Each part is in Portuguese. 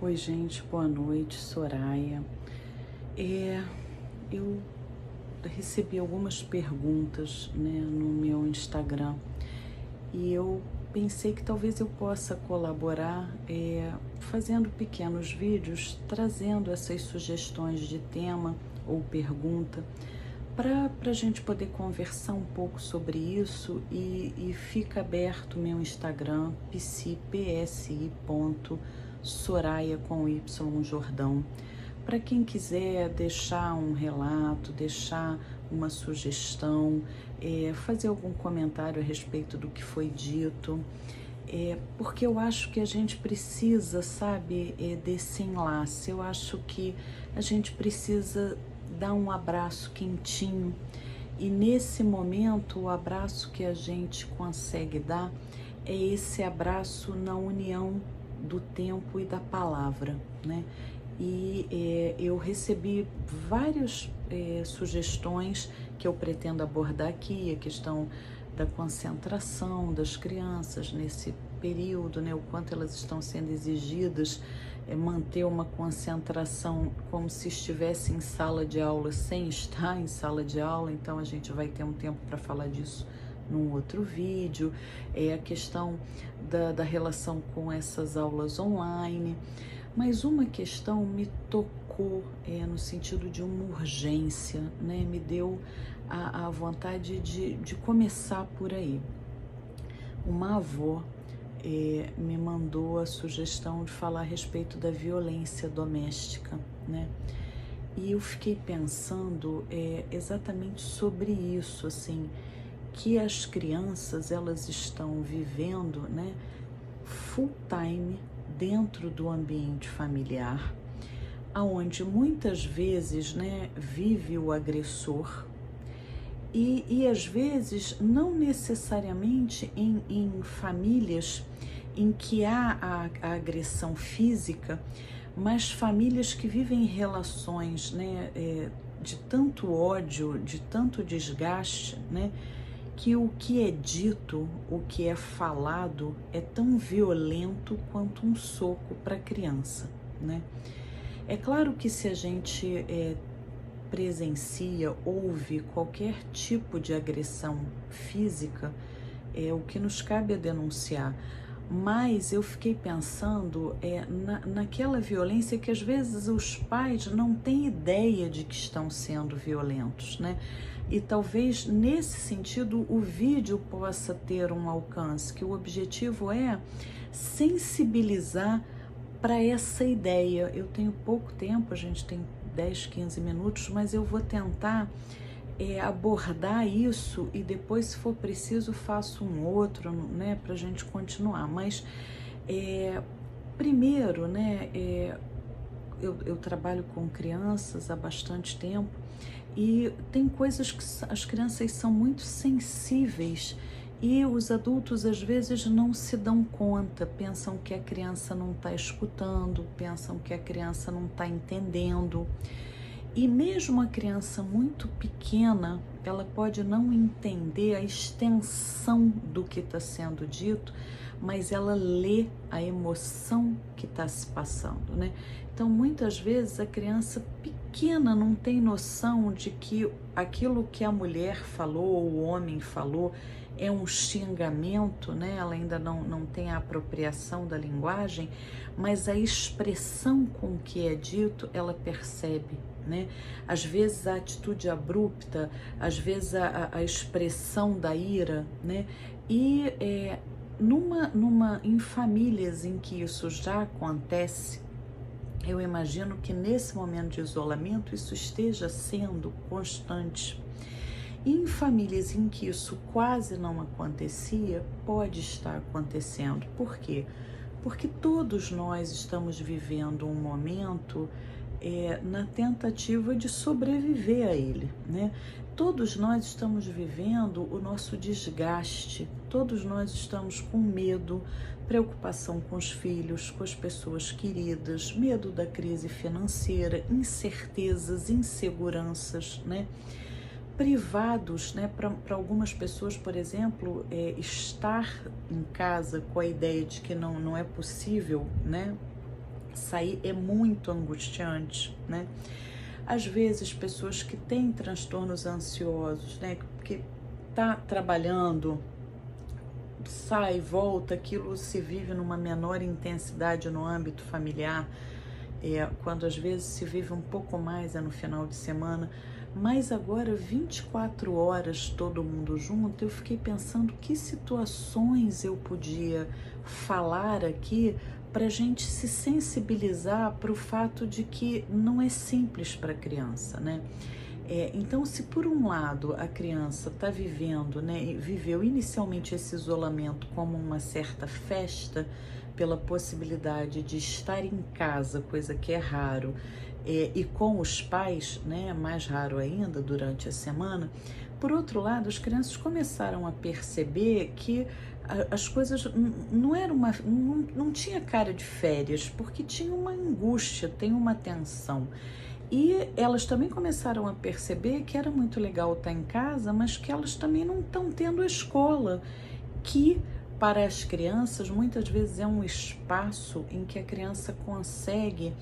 Oi, gente, boa noite, Soraya. Eu recebi algumas perguntas, né, no meu Instagram e eu pensei que talvez eu possa colaborar, fazendo pequenos vídeos, trazendo essas sugestões de tema ou pergunta para a gente poder conversar um pouco sobre isso e fica aberto o meu Instagram, psi.soraya com Y Jordão. Para quem quiser deixar um relato, deixar uma sugestão, fazer algum comentário a respeito do que foi dito, porque eu acho que a gente precisa, sabe, desse enlace. Eu acho que a gente precisa dar um abraço quentinho e nesse momento o abraço que a gente consegue dar é esse abraço na união do tempo e da palavra, né? Eu recebi várias sugestões que eu pretendo abordar aqui, a questão da concentração das crianças nesse período, né, o quanto elas estão sendo exigidas manter uma concentração como se estivesse em sala de aula sem estar em sala de aula, então a gente vai ter um tempo para falar disso num outro vídeo, a questão da relação com essas aulas online, mas uma questão me tocou no sentido de uma urgência, né? Me deu a vontade de começar por aí. Uma avó me mandou a sugestão de falar a respeito da violência doméstica, né? E eu fiquei pensando exatamente sobre isso, assim, que as crianças elas estão vivendo, né, full time dentro do ambiente familiar, aonde muitas vezes, né, vive o agressor e às vezes não necessariamente em famílias em que há a agressão física, mas famílias que vivem relações, né, de tanto ódio, de tanto desgaste, né, que o que é dito, o que é falado é tão violento quanto um soco para a criança, né? É claro que se a gente presencia, ouve qualquer tipo de agressão física, o que nos cabe é denunciar. Mas eu fiquei pensando naquela violência que às vezes os pais não têm ideia de que estão sendo violentos, né? E talvez nesse sentido o vídeo possa ter um alcance, que o objetivo é sensibilizar para essa ideia. Eu tenho pouco tempo, a gente tem 10, 15 minutos, mas eu vou tentar abordar isso e depois, se for preciso, faço um outro, né, para a gente continuar. Mas, primeiro, né, eu trabalho com crianças há bastante tempo e tem coisas que as crianças são muito sensíveis e os adultos às vezes não se dão conta, pensam que a criança não está escutando, pensam que a criança não está entendendo. E mesmo a criança muito pequena, ela pode não entender a extensão do que está sendo dito, mas ela lê a emoção que está se passando, né? Então, muitas vezes a criança pequena não tem noção de que aquilo que a mulher falou ou o homem falou é um xingamento, né? Ela ainda não tem a apropriação da linguagem, mas a expressão com que é dito, ela percebe, né? Às vezes a atitude abrupta, às vezes a expressão da ira, né? E em famílias em que isso já acontece, eu imagino que nesse momento de isolamento isso esteja sendo constante. E em famílias em que isso quase não acontecia, pode estar acontecendo. Por quê? Porque todos nós estamos vivendo um momento na tentativa de sobreviver a ele, né? Todos nós estamos vivendo o nosso desgaste, todos nós estamos com medo, preocupação com os filhos, com as pessoas queridas, medo da crise financeira, incertezas, inseguranças, né? Privados, né? Para algumas pessoas, por exemplo, estar em casa com a ideia de que não é possível, né, sair é muito angustiante, né? Às vezes, pessoas que têm transtornos ansiosos, né, que tá trabalhando, sai, volta, aquilo se vive numa menor intensidade no âmbito familiar, quando às vezes se vive um pouco mais no final de semana, mas agora 24 horas todo mundo junto, eu fiquei pensando que situações eu podia falar aqui para a gente se sensibilizar para o fato de que não é simples para a criança, né? Então, se por um lado a criança está vivendo, né, viveu inicialmente esse isolamento como uma certa festa, pela possibilidade de estar em casa, coisa que é raro, e com os pais, né, mais raro ainda durante a semana, por outro lado, as crianças começaram a perceber que as coisas não eram não tinha cara de férias, porque tinha uma angústia, tem uma tensão. E elas também começaram a perceber que era muito legal estar em casa, mas que elas também não estão tendo a escola, que para as crianças muitas vezes é um espaço em que a criança consegue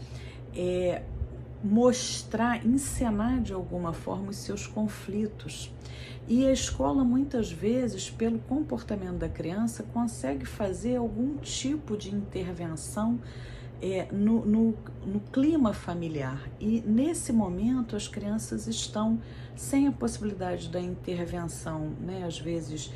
mostrar, encenar de alguma forma os seus conflitos. E a escola muitas vezes, pelo comportamento da criança, consegue fazer algum tipo de intervenção no clima familiar. E nesse momento as crianças estão sem a possibilidade da intervenção, né, às vezes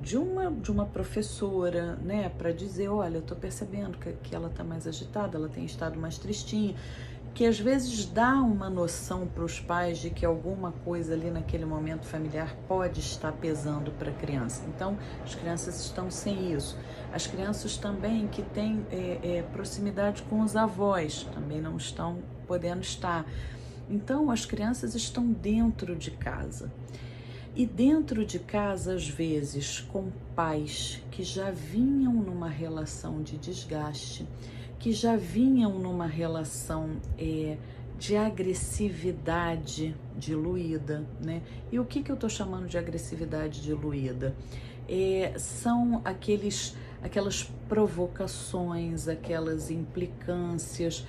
de uma professora, né, para dizer, olha, eu estou percebendo que ela está mais agitada, ela tem estado mais tristinha, que às vezes dá uma noção para os pais de que alguma coisa ali naquele momento familiar pode estar pesando para a criança. Então, as crianças estão sem isso. As crianças também que têm proximidade com os avós também não estão podendo estar. Então, as crianças estão dentro de casa. E dentro de casa, às vezes, com pais que já vinham numa relação de desgaste, que já vinham numa relação de agressividade diluída, né? E o que eu estou chamando de agressividade diluída? São aquelas provocações, aquelas implicâncias,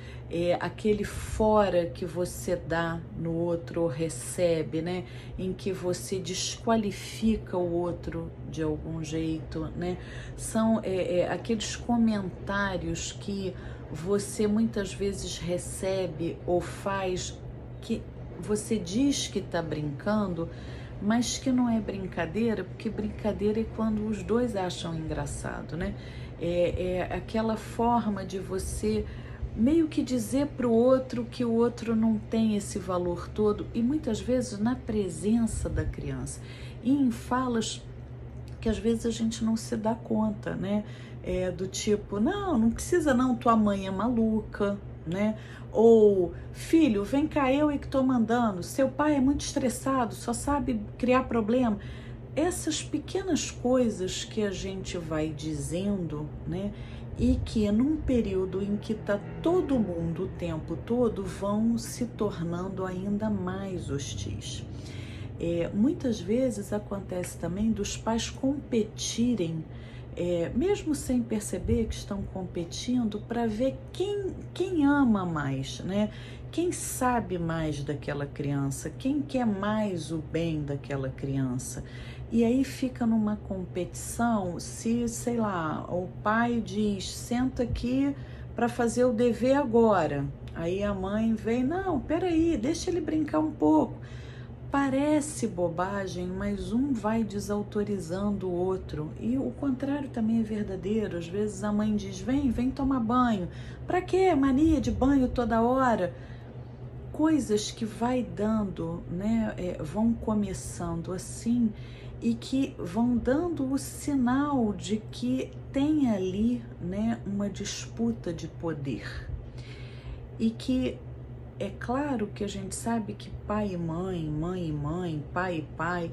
aquele fora que você dá no outro ou recebe, né? Em que você desqualifica o outro de algum jeito, né? São aqueles comentários que você muitas vezes recebe ou faz, que você diz que está brincando, mas que não é brincadeira, porque brincadeira é quando os dois acham engraçado, né? É aquela forma de você meio que dizer para o outro que o outro não tem esse valor todo, e muitas vezes na presença da criança, e em falas que às vezes a gente não se dá conta, né? Do tipo, não precisa não, tua mãe é maluca, né? Ou, filho, vem cá, eu é que tô mandando, seu pai é muito estressado, só sabe criar problema. Essas pequenas coisas que a gente vai dizendo, né? E que num período em que tá todo mundo o tempo todo, vão se tornando ainda mais hostis. Muitas vezes acontece também dos pais competirem, mesmo sem perceber que estão competindo, para ver quem ama mais, né? Quem sabe mais daquela criança, quem quer mais o bem daquela criança. E aí fica numa competição, se, sei lá, o pai diz, senta aqui para fazer o dever agora. Aí a mãe vem, não, peraí, deixa ele brincar um pouco. Parece bobagem, mas um vai desautorizando o outro. E o contrário também é verdadeiro. Às vezes a mãe diz, vem tomar banho. Pra quê? Mania de banho toda hora. Coisas que vai dando, né, vão começando assim e que vão dando o sinal de que tem ali, né, uma disputa de poder. E que é claro que a gente sabe que pai e mãe, mãe e mãe, pai e pai,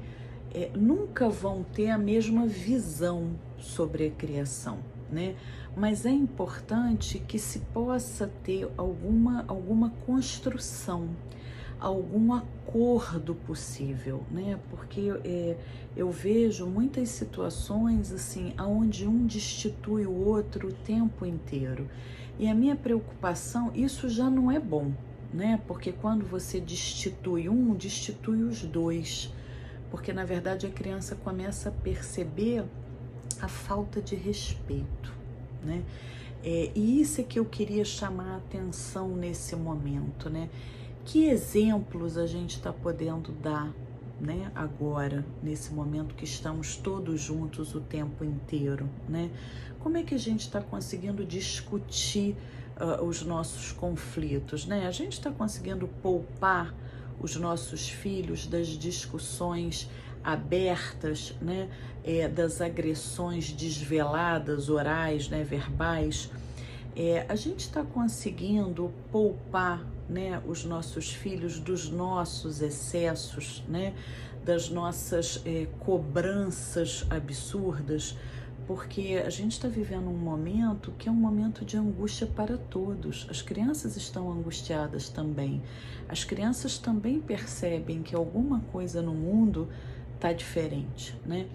nunca vão ter a mesma visão sobre a criação, né? Mas é importante que se possa ter alguma construção, algum acordo possível, né? Porque eu vejo muitas situações assim, onde um destitui o outro o tempo inteiro. E a minha preocupação, isso já não é bom, né? Porque quando você destitui um, destitui os dois. Porque na verdade a criança começa a perceber a falta de respeito, né? E isso é que eu queria chamar a atenção nesse momento, né? Que exemplos a gente está podendo dar, né? Agora, nesse momento que estamos todos juntos o tempo inteiro, né? Como é que a gente está conseguindo discutir os nossos conflitos, né? A gente está conseguindo poupar os nossos filhos das discussões abertas, né? Das agressões desveladas, orais, né? Verbais. A gente está conseguindo poupar, né, os nossos filhos dos nossos excessos, né, das nossas cobranças absurdas, porque a gente está vivendo um momento que é um momento de angústia para todos. As crianças estão angustiadas também. As crianças também percebem que alguma coisa no mundo está diferente, né?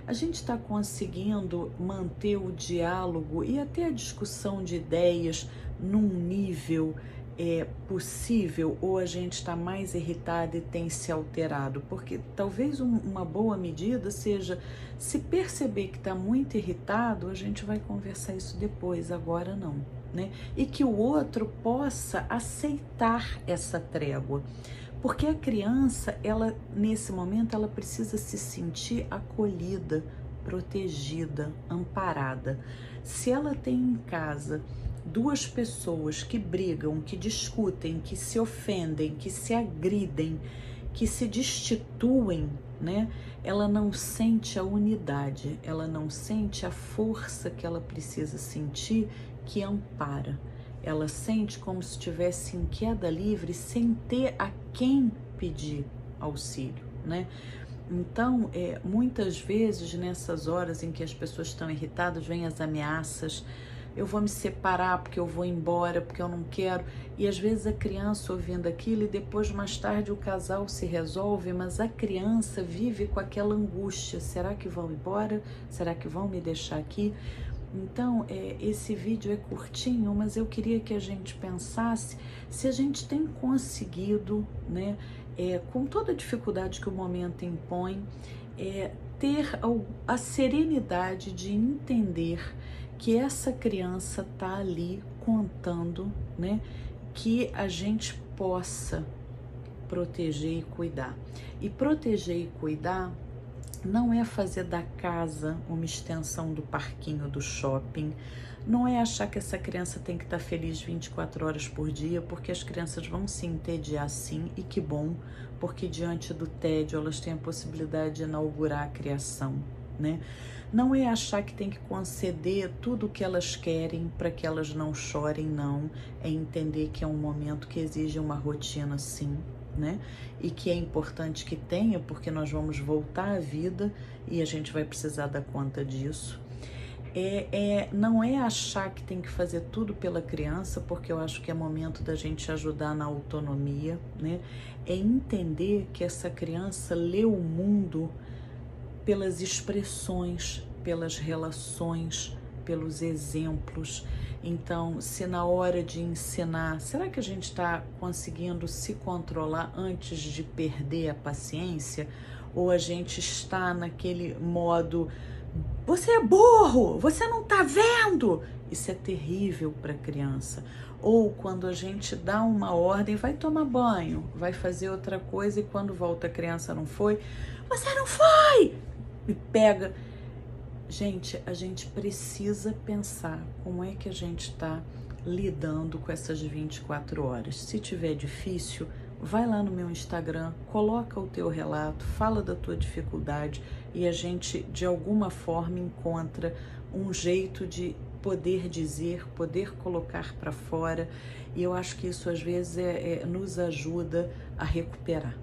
A gente está conseguindo manter o diálogo e até a discussão de ideias num nível possível, ou a gente está mais irritado e tem se alterado? Porque talvez uma boa medida seja, se perceber que está muito irritado, a gente vai conversar isso depois, agora não, né? E que o outro possa aceitar essa trégua. Porque a criança, ela nesse momento, ela precisa se sentir acolhida, protegida, amparada. Se ela tem em casa duas pessoas que brigam, que discutem, que se ofendem, que se agridem, que se destituem, né? Ela não sente a unidade, ela não sente a força que ela precisa sentir, que ampara. Ela sente como se estivesse em queda livre, sem ter a quem pedir auxílio, né? Então, muitas vezes, nessas horas em que as pessoas estão irritadas, vêm as ameaças: eu vou me separar porque eu vou embora, porque eu não quero. E às vezes a criança ouvindo aquilo, e depois mais tarde o casal se resolve, mas a criança vive com aquela angústia: será que vão embora? Será que vão me deixar aqui? Então, esse vídeo é curtinho, mas eu queria que a gente pensasse se a gente tem conseguido, né, com toda a dificuldade que o momento impõe, ter a serenidade de entender que essa criança está ali contando, né, que a gente possa proteger e cuidar. E proteger e cuidar não é fazer da casa uma extensão do parquinho do shopping, não é achar que essa criança tem que estar feliz 24 horas por dia, porque as crianças vão se entediar sim, e que bom, porque diante do tédio elas têm a possibilidade de inaugurar a criação, né? Não é achar que tem que conceder tudo o que elas querem para que elas não chorem, não. É entender que é um momento que exige uma rotina, sim, né? E que é importante que tenha, porque nós vamos voltar à vida e a gente vai precisar dar conta disso. Não é achar que tem que fazer tudo pela criança, porque eu acho que é momento da gente ajudar na autonomia, né? É entender que essa criança lê o mundo pelas expressões, pelas relações, pelos exemplos. Então, se na hora de ensinar, será que a gente está conseguindo se controlar antes de perder a paciência? Ou a gente está naquele modo: você é burro, você não está vendo? Isso é terrível para a criança. Ou quando a gente dá uma ordem: vai tomar banho, vai fazer outra coisa, e quando volta a criança não foi: você não foi! E pega. Gente, a gente precisa pensar como é que a gente está lidando com essas 24 horas. Se tiver difícil, vai lá no meu Instagram, coloca o teu relato, fala da tua dificuldade, e a gente de alguma forma encontra um jeito de poder dizer, poder colocar para fora, e eu acho que isso às vezes nos ajuda a recuperar.